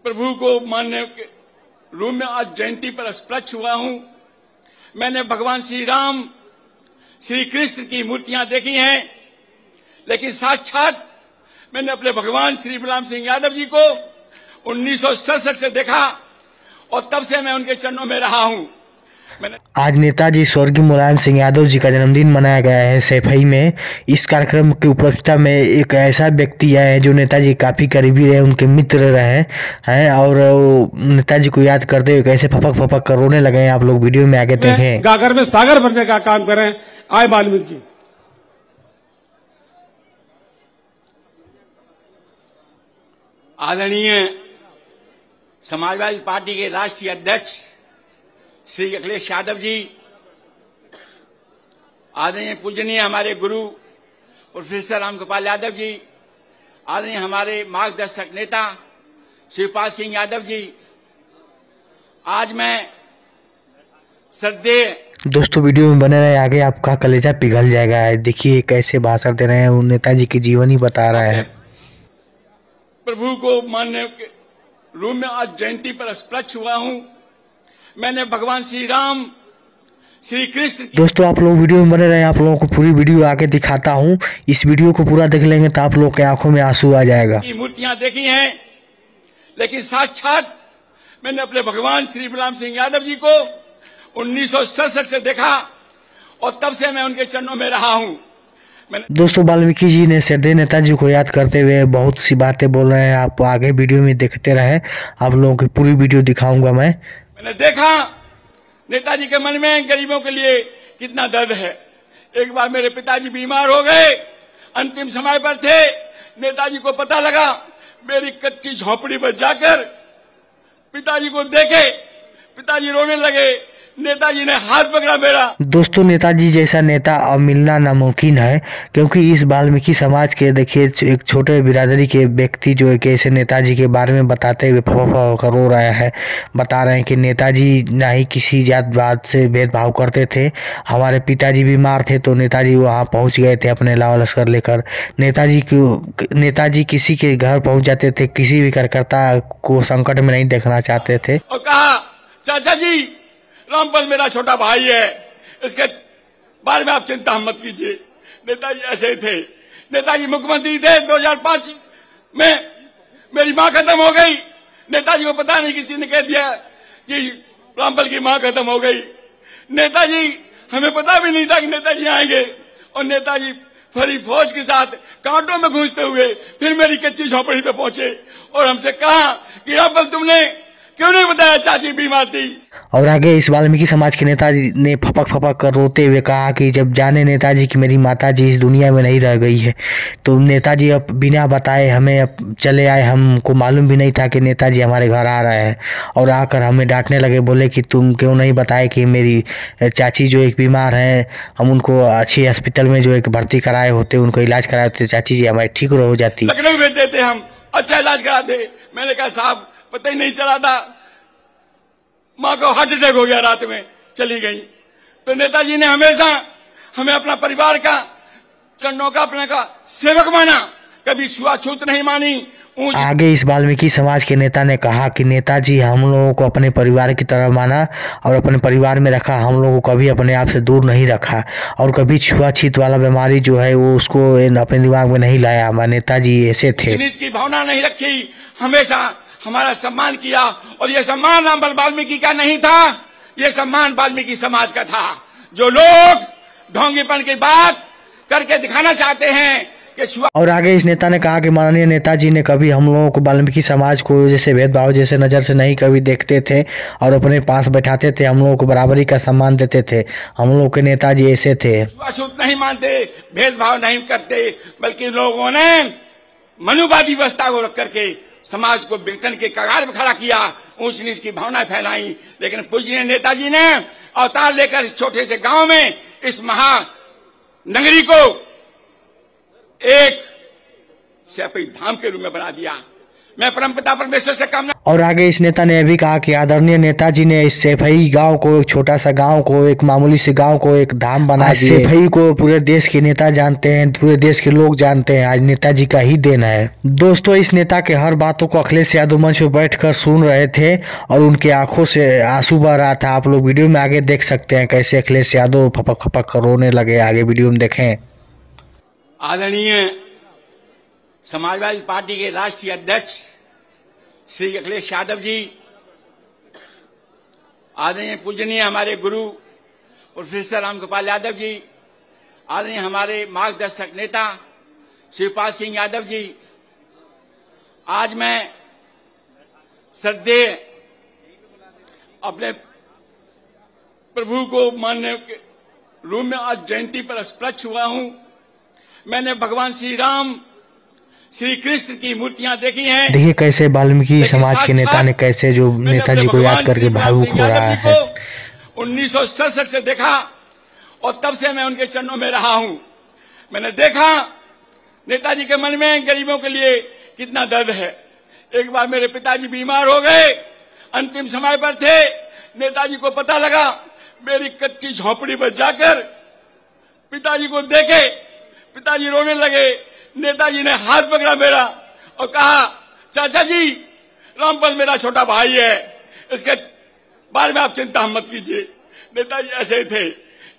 प्रभु को मानने के रूप में आज जयंती पर स्पर्श हुआ हूं। मैंने भगवान श्री राम, श्री कृष्ण की मूर्तियां देखी हैं, लेकिन साक्षात मैंने अपने भगवान श्री मुलायम सिंह यादव जी को 1967 से देखा और तब से मैं उनके चरणों में रहा हूं। आज नेताजी स्वर्गीय मुलायम सिंह यादव जी का जन्मदिन मनाया गया है सैफई में। इस कार्यक्रम की उपस्थिति में एक ऐसा व्यक्ति है जो नेताजी काफ़ी करीबी रहे, उनके मित्र रहे हैं और नेताजी को याद करते हुए कैसे फपक फपक कर रोने लगे हैं। आप लोग वीडियो में आगे देखें। गागर में सागर भरने का काम करें। आए वाल्मीकि जी। आदरणीय समाजवादी पार्टी के राष्ट्रीय अध्यक्ष श्री अखिलेश यादव जी, आदरणीय पूजनीय हमारे गुरु प्रोफेसर रामगोपाल यादव जी, आदरणीय हमारे मार्गदर्शक नेता शिवपाल सिंह यादव जी, आज मैं श्रद्धेय दोस्तों वीडियो में बने रहे, आगे आपका कलेजा पिघल जाएगा। देखिए कैसे भाषण दे रहे हैं, वो नेताजी की जीवनी बता रहा है। प्रभु को मानने के रूप में आज जयंती पर स्पर्श हुआ हूं। मैंने भगवान श्री राम, श्री कृष्ण। दोस्तों आप लोग वीडियो में बने रहे, आप लोगों को पूरी वीडियो आगे दिखाता हूं। इस वीडियो को पूरा देख लेंगे तो आप लोग के आंखों में आंसू आ जाएगा। मूर्तियां देखी हैं, लेकिन साक्षात मैंने अपने भगवान श्री मुलायम सिंह यादव जी को 1967 से देखा और तब से मैं उनके चरणों में रहा हूं। दोस्तों वाल्मीकि जी ने श्रद्धेय नेताजी को याद करते हुए बहुत सी बातें बोल रहे हैं। आप आगे वीडियो में देखते रहे, आप लोगों की पूरी वीडियो दिखाऊंगा। मैंने देखा नेताजी के मन में गरीबों के लिए कितना दर्द है। एक बार मेरे पिताजी बीमार हो गए, अंतिम समय पर थे। नेताजी को पता लगा, मेरी कच्ची झोपड़ी पर जाकर पिताजी को देखे, पिताजी रोने लगे। नेताजी ने हाथ पकड़ा मेरा। दोस्तों नेताजी जैसा नेता अब मिलना नामुमकिन है, क्योंकि इस वाल्मीकि समाज के देखिए एक छोटे बिरादरी के व्यक्ति जो एक ऐसे नेताजी के बारे में बताते हुए फफा रो रहे हैं। बता रहे हैं कि नेताजी ना ही किसी जात से भेदभाव करते थे। हमारे पिताजी बीमार थे तो नेताजी वहाँ पहुँच गए थे अपने लावा लश्कर लेकर। नेताजी किसी के घर पहुँच जाते थे, किसी भी कार्यकर्ता को संकट में नहीं देखना चाहते थे। और कहा, चाचा जी रामपाल मेरा छोटा भाई है, इसके बारे में आप चिंता मत कीजिए। नेताजी ऐसे थे। नेताजी मुख्यमंत्री थे 2005 में, मेरी मां खत्म हो गई। नेताजी को पता नहीं, किसी ने कह दिया कि रामपाल की मां खत्म हो गई। नेताजी, हमें पता भी नहीं था कि नेताजी आएंगे। और नेताजी फरी फौज के साथ कांटों में घुसते हुए फिर मेरी कच्ची झोपड़ी पे पहुंचे और हमसे कहा कि रामपाल तुमने क्यों नहीं बताया चाची बीमार थी। और आगे इस वाल्मीकि समाज के नेताजी ने फपक कर रोते हुए कहा कि जब जाने नेताजी की मेरी माताजी इस दुनिया में नहीं रह गई है, तो नेताजी अब बिना बताए हमें अब चले आए। हमको मालूम भी नहीं था कि नेताजी हमारे घर आ रहे हैं और आकर हमें डांटने लगे। बोले कि तुम क्यों नहीं बताए कि मेरी चाची जो एक बीमार है, हम उनको अच्छी हॉस्पिटल में जो एक भर्ती कराए होते, उनको इलाज कराए होते, चाची जी हमारी ठीक हो जाती। लखनऊ भेज देते, हम अच्छा इलाज कराते। मैंने कहा साहब पता ही नहीं चला था, मां को हार्ट अटैक हो गया, रात में चली गई। तो नेताजी ने हमेशा हमें अपना परिवार का, चरणों का, अपने का सेवक माना, कभी छूआछूत नहीं मानी। आगे इस वाल्मीकि समाज के नेता ने कहा कि नेताजी हम लोगों को अपने परिवार की तरह माना और अपने परिवार में रखा, हम लोगों को कभी अपने आप से दूर नहीं रखा और कभी छुआछूत वाला बीमारी जो है वो उसको अपने दिमाग में नहीं लाया। हमारे नेताजी ऐसे थे, इसकी भावना नहीं रखी, हमेशा हमारा सम्मान किया। और ये सम्मान रामपाल वाल्मीकि का नहीं था, ये सम्मान वाल्मीकि समाज का था। जो लोग ढोंगीपन की बात करके दिखाना चाहते हैं कि। और आगे इस नेता ने कहा कि माननीय नेताजी ने कभी हम लोगों को वाल्मीकि समाज को जैसे भेदभाव जैसे नजर से नहीं कभी देखते थे और अपने पास बैठाते थे, हम लोगों को बराबरी का सम्मान देते थे। हम लोग के नेताजी ऐसे थे, छूआछूत नहीं मानते, भेदभाव नहीं करते, बल्कि लोगों ने मनुवादी व्यवस्था को रख करके समाज को विघटन के कगार पर खड़ा किया, ऊंच नीच की भावना फैलाई। लेकिन पूजनीय नेताजी ने अवतार लेकर इस छोटे से गांव में इस महानगरी को एक सैफई धाम के रूप में बना दिया। मैं परमपिता परमेश्वर से कामना। और आगे इस नेता ने भी कहा कि आदरणीय नेताजी ने इस सैफई गांव को, एक छोटा सा गांव को, एक मामूली से गांव को एक धाम बना दिया। सैफई को पूरे देश के नेता जानते हैं, पूरे देश के लोग जानते हैं, आज नेताजी का ही देन है। दोस्तों, इस नेता के हर बातों को अखिलेश यादव मंच पे बैठकर सुन रहे थे और उनके आंखों से आंसू बह रहा था। आप लोग वीडियो में आगे देख सकते हैं कैसे अखिलेश यादव फपक फपक रोने लगे। आगे वीडियो में देखें। आदरणीय समाजवादी पार्टी के राष्ट्रीय अध्यक्ष श्री अखिलेश यादव जी, आदरणीय पूजनीय हमारे गुरु प्रोफेसर रामगोपाल यादव जी, आदरणीय हमारे मार्गदर्शक नेता शिवपाल सिंह यादव जी, आज मैं श्रद्धेय अपने प्रभु को मानने के रूप में आज जयंती पर स्पर्श हुआ हूं। मैंने भगवान श्री राम, श्री कृष्ण की मूर्तियां देखी हैं। देखिए कैसे वाल्मीकि समाज के नेता ने कैसे जो नेताजी को याद करके भावुक हो रहा है। 1967 से देखा और तब से मैं उनके चरणों में रहा हूं। मैंने देखा नेताजी के मन में गरीबों के लिए कितना दर्द है। एक बार मेरे पिताजी बीमार हो गए, अंतिम समय पर थे। नेताजी को पता लगा, मेरी कच्ची झोपड़ी पर जाकर पिताजी को देखे, पिताजी रोने लगे। नेताजी ने हाथ पकड़ा मेरा और कहा, चाचा जी, रामपाल मेरा छोटा भाई है, इसके बारे में आप चिंता मत कीजिए। नेताजी ऐसे थे।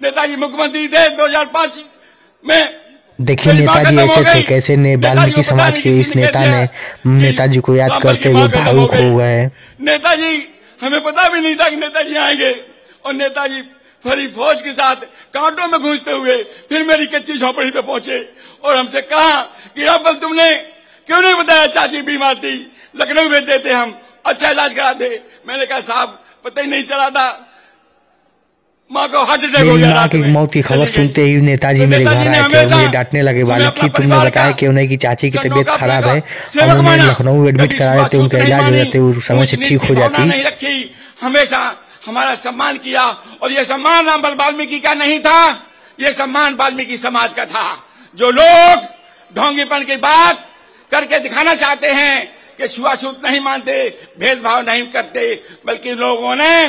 नेताजी मुख्यमंत्री थे 2005 में। देखिए नेताजी ऐसे थे कैसे वाल्मीकि समाज के इस नेता ने नेताजी को याद करते हुए भावुक हो गए। नेताजी, हमें पता भी नहीं था कि नेताजी आएंगे और नेताजी फरी फौज के साथ कांटों में घुसते हुए फिर मेरी कच्ची झोपड़ी पे पहुंचे और हमसे कहा कि रामपाल तुमने क्यों नहीं बताया, चाची बीमार थी, लखनऊ भेज देते, हम अच्छा इलाज कराते। मैंने कहा साहब पता ही नहीं चला था, माँ को हार्ट अटैक हो गया। की मौत की खबर सुनते ही नेताजी मेरे घर आए थे और मुझे डांटने लगे। वाल्मीकि तुमने बताया कि उन्हें की चाची की तबीयत खराब है और उन्हें लखनऊ एडमिट करा देते, उनका इलाज हो जाते, उस समय से ठीक हो जाती। हमेशा हमारा सम्मान किया और ये सम्मान रामपाल वाल्मीकि का नहीं था, ये सम्मान वाल्मीकि समाज का था। जो लोग ढोंगीपन की बात करके दिखाना चाहते हैं कि छुआछूत नहीं मानते, भेदभाव नहीं करते, बल्कि लोगों ने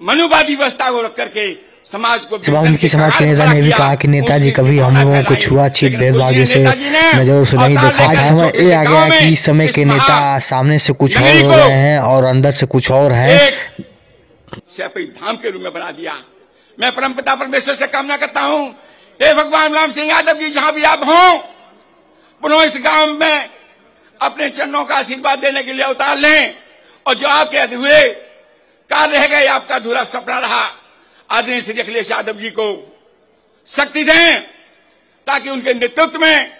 मनुवादी व्यवस्था को रख करके समाज को, वाल्मीकि समाज के नेता ने भी कहा कि नेताजी कभी हम लोगों को छुआछूत भेदभाव जैसे नजरों से नहीं देखा। आज समय ये आ गया कि इस समय के नेता सामने से कुछ और हो रहे हैं और अंदर से कुछ और है। सैफई धाम के रूप में बना दिया। मैं परमपिता परमेश्वर से कामना करता हूं, हे भगवान राम सिंह यादव जी, जहां भी आप हों, पुनः इस गांव में अपने चरणों का आशीर्वाद देने के लिए अवतार लें और जो आपके अधूरे कार्य रह गए, आपका अधूरा सपना रहा, आदरणीय श्री अखिलेश यादव जी को शक्ति दें ताकि उनके नेतृत्व में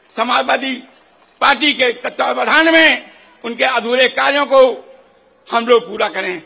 समाजवादी पार्टी के तत्वावधान में उनके अधूरे कार्यों को हम लोग पूरा करें।